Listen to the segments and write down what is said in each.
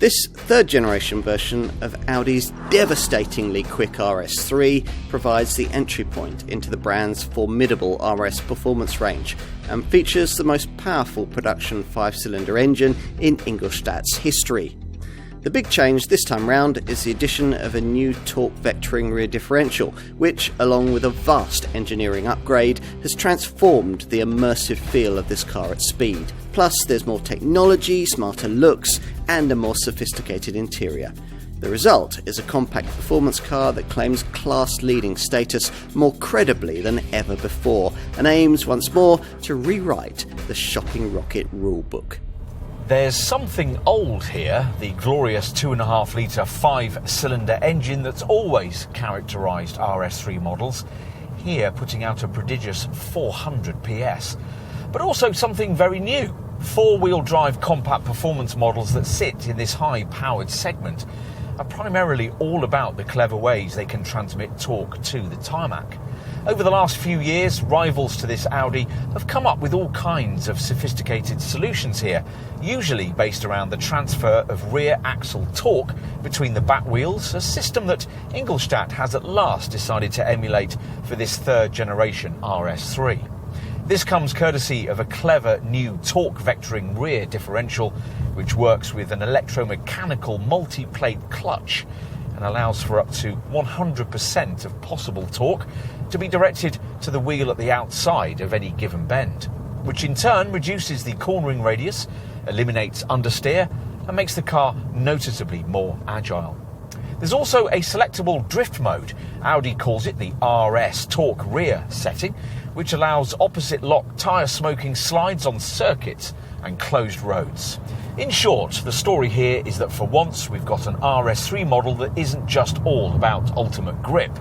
This third generation version of Audi's devastatingly quick RS3 provides the entry point into the brand's formidable RS performance range and features the most powerful production 5-cylinder engine in Ingolstadt's history. The big change this time round is the addition of a new torque vectoring rear differential, which, along with a vast engineering upgrade, has transformed the immersive feel of this car at speed. Plus, there's more technology, smarter looks, and a more sophisticated interior. The result is a compact performance car that claims class-leading status more credibly than ever before, and aims once more to rewrite the shocking rocket rulebook. There's something old here, the glorious 2.5-litre 5-cylinder engine that's always characterised RS3 models, here putting out a prodigious 400 PS. But also something very new, 4-wheel drive compact performance models that sit in this high-powered segment are primarily all about the clever ways they can transmit torque to the tarmac. Over the last few years, rivals to this Audi have come up with all kinds of sophisticated solutions here, usually based around the transfer of rear axle torque between the back wheels, a system that Ingolstadt has at last decided to emulate for this third generation RS3. This comes courtesy of a clever new torque vectoring rear differential, which works with an electromechanical multi-plate clutch and allows for up to 100% of possible torque to be directed to the wheel at the outside of any given bend, which in turn reduces the cornering radius, eliminates understeer, and makes the car noticeably more agile. There's also a selectable drift mode. Audi calls it the RS Torque Rear setting, which allows opposite lock tyre smoking slides on circuits and closed roads. In short, the story here is that for once we've got an RS3 model that isn't just all about ultimate grip,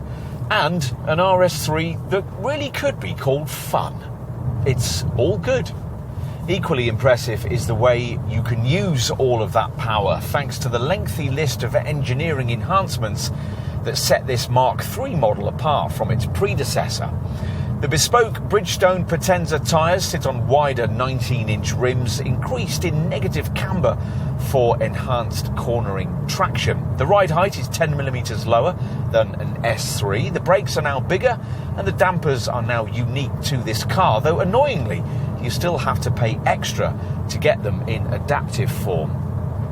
and an RS3 that really could be called fun. It's all good. Equally impressive is the way you can use all of that power thanks to the lengthy list of engineering enhancements that set this Mark III model apart from its predecessor. The bespoke Bridgestone Potenza tyres sit on wider 19-inch rims, increased in negative camber for enhanced cornering traction. The ride height is 10mm lower than an S3, the brakes are now bigger, and the dampers are now unique to this car, though annoyingly, you still have to pay extra to get them in adaptive form.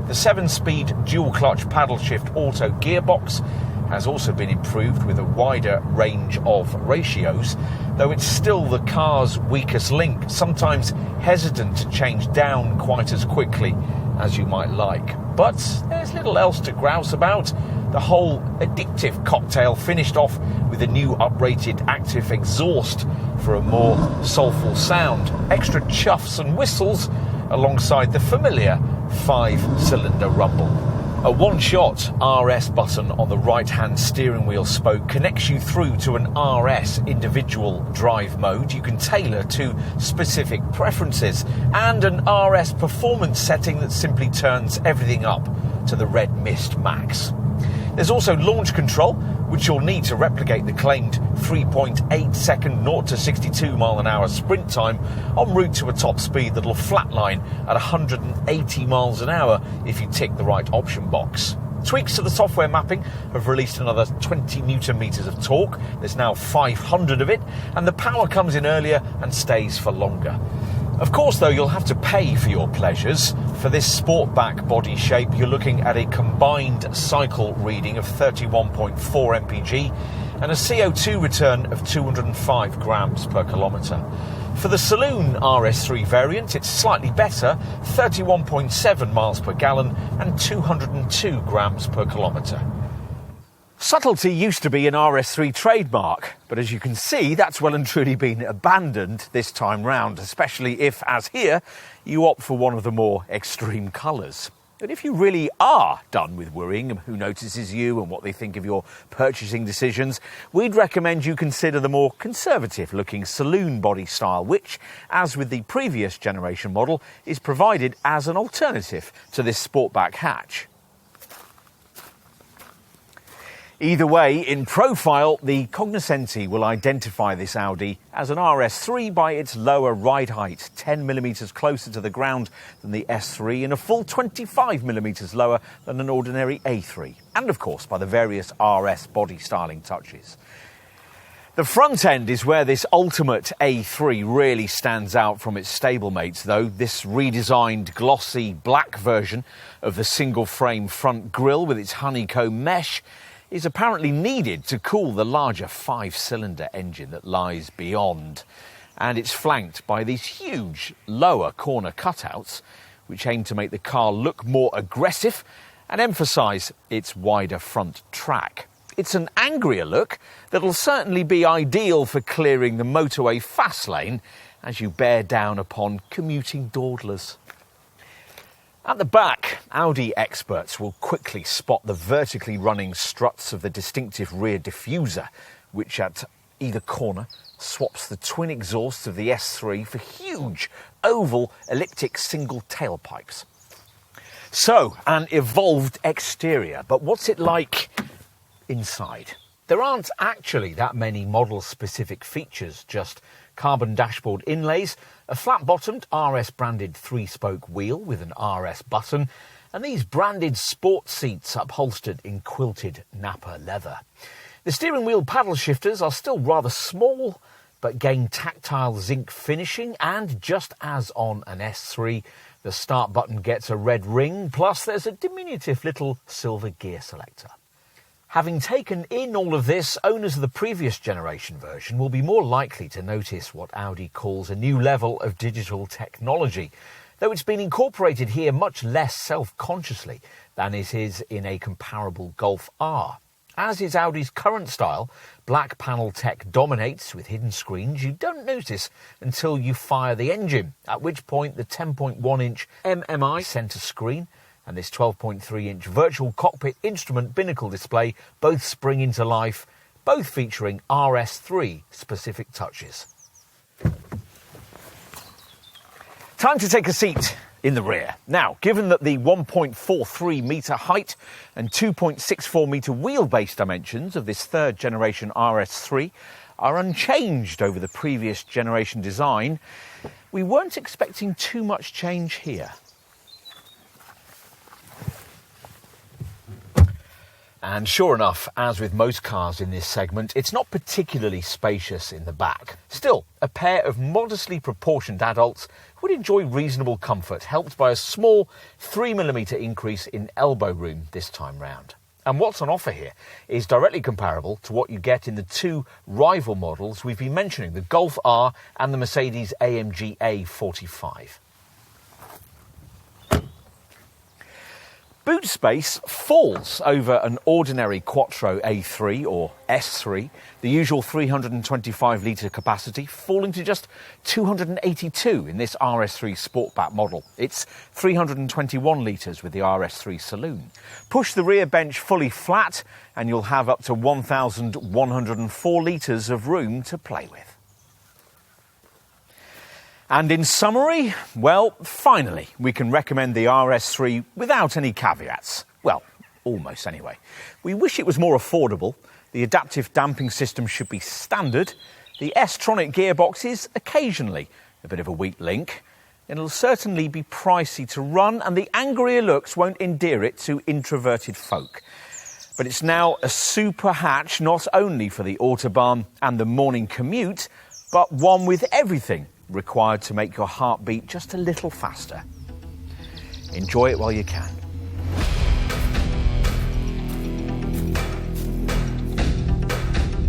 The 7-speed dual-clutch paddle-shift auto gearbox has also been improved with a wider range of ratios, though it's still the car's weakest link, sometimes hesitant to change down quite as quickly as you might like. But there's little else to grouse about. The whole addictive cocktail finished off with a new uprated active exhaust for a more soulful sound, extra chuffs and whistles alongside the familiar 5-cylinder rumble. A one-shot RS button on the right-hand steering wheel spoke connects you through to an RS individual drive mode you can tailor to specific preferences, and an RS performance setting that simply turns everything up to the red mist max. There's also launch control, which you'll need to replicate the claimed 3.8 second 0 to 62 mile an hour sprint time en route to a top speed that'll flatline at 180 miles an hour if you tick the right option box. Tweaks to the software mapping have released another 20 newton meters of torque. There's now 500 of it, and the power comes in earlier and stays for longer. Of course, though, you'll have to pay for your pleasures. For this sportback body shape, you're looking at a combined cycle reading of 31.4 mpg and a CO2 return of 205 grams per kilometre. For the saloon RS3 variant, it's slightly better, 31.7 miles per gallon and 202 grams per kilometre. Subtlety used to be an RS3 trademark, but as you can see, that's well and truly been abandoned this time round, especially if, as here, you opt for one of the more extreme colours. But if you really are done with worrying who notices you and what they think of your purchasing decisions, we'd recommend you consider the more conservative-looking saloon body style, which, as with the previous generation model, is provided as an alternative to this sportback hatch. Either way, in profile, the cognoscenti will identify this Audi as an RS3 by its lower ride height, 10mm closer to the ground than the S3 and a full 25mm lower than an ordinary A3, and of course by the various RS body styling touches. The front end is where this ultimate A3 really stands out from its stablemates, though. This redesigned glossy black version of the single frame front grille with its honeycomb mesh is apparently needed to cool the larger 5-cylinder engine that lies beyond. And it's flanked by these huge lower corner cutouts, which aim to make the car look more aggressive and emphasise its wider front track. It's an angrier look that'll certainly be ideal for clearing the motorway fast lane as you bear down upon commuting dawdlers. At the back, Audi experts will quickly spot the vertically running struts of the distinctive rear diffuser, which at either corner swaps the twin exhausts of the S3 for huge, oval, elliptic single tailpipes. So, an evolved exterior, but what's it like inside? There aren't actually that many model-specific features, just carbon dashboard inlays, a flat-bottomed RS-branded 3-spoke wheel with an RS button, and these branded sport seats upholstered in quilted Napa leather. The steering wheel paddle shifters are still rather small, but gain tactile zinc finishing, and just as on an S3, the start button gets a red ring, plus there's a diminutive little silver gear selector. Having taken in all of this, owners of the previous generation version will be more likely to notice what Audi calls a new level of digital technology, though it's been incorporated here much less self-consciously than it is in a comparable Golf R. As is Audi's current style, black panel tech dominates with hidden screens you don't notice until you fire the engine, at which point the 10.1-inch MMI centre screen and this 12.3-inch virtual cockpit instrument binnacle display both spring into life, both featuring RS3 specific touches. Time to take a seat in the rear. Now, given that the 1.43 metre height and 2.64 metre wheelbase dimensions of this third generation RS3 are unchanged over the previous generation design, we weren't expecting too much change here. And sure enough, as with most cars in this segment, it's not particularly spacious in the back. Still, a pair of modestly proportioned adults would enjoy reasonable comfort, helped by a small 3mm increase in elbow room this time round. And what's on offer here is directly comparable to what you get in the two rival models we've been mentioning, the Golf R and the Mercedes-AMG A45. Boot space falls over an ordinary Quattro A3 or S3, the usual 325-litre capacity, falling to just 282 in this RS3 Sportback model. It's 321 litres with the RS3 Saloon. Push the rear bench fully flat and you'll have up to 1,104 litres of room to play with. And in summary, well, finally, we can recommend the RS3 without any caveats. Well, almost anyway. We wish it was more affordable. The adaptive damping system should be standard. The S-Tronic gearbox is occasionally a bit of a weak link. It'll certainly be pricey to run, and the angrier looks won't endear it to introverted folk. But it's now a super hatch not only for the Autobahn and the morning commute, but one with everything required to make your heart beat just a little faster. Enjoy it while you can.